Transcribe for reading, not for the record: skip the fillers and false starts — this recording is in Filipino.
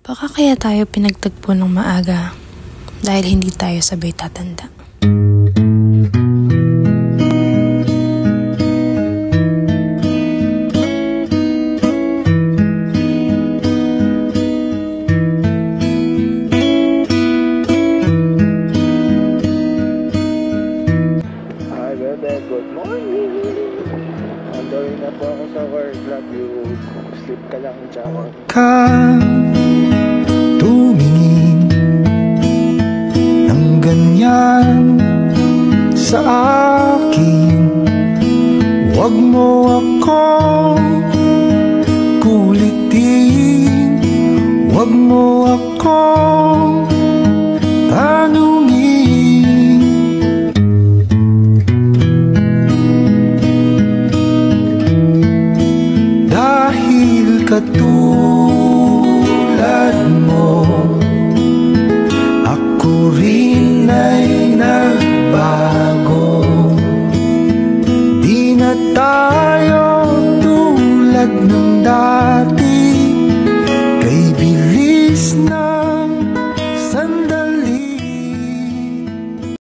Baka kaya tayo pinagtagpo ng maaga dahil hindi tayo sabay tatanda. Hi bebe, good morning! Andawin na po ako sa work. Love you. Sleep ka lang, tsaka tumingin ng ganyan sa akin. Huwag mo akong kulitin, huwag mo akong tanungin. Dahil katulad mo, ako rin ay nagbago. Di na tayo tulad ng dati.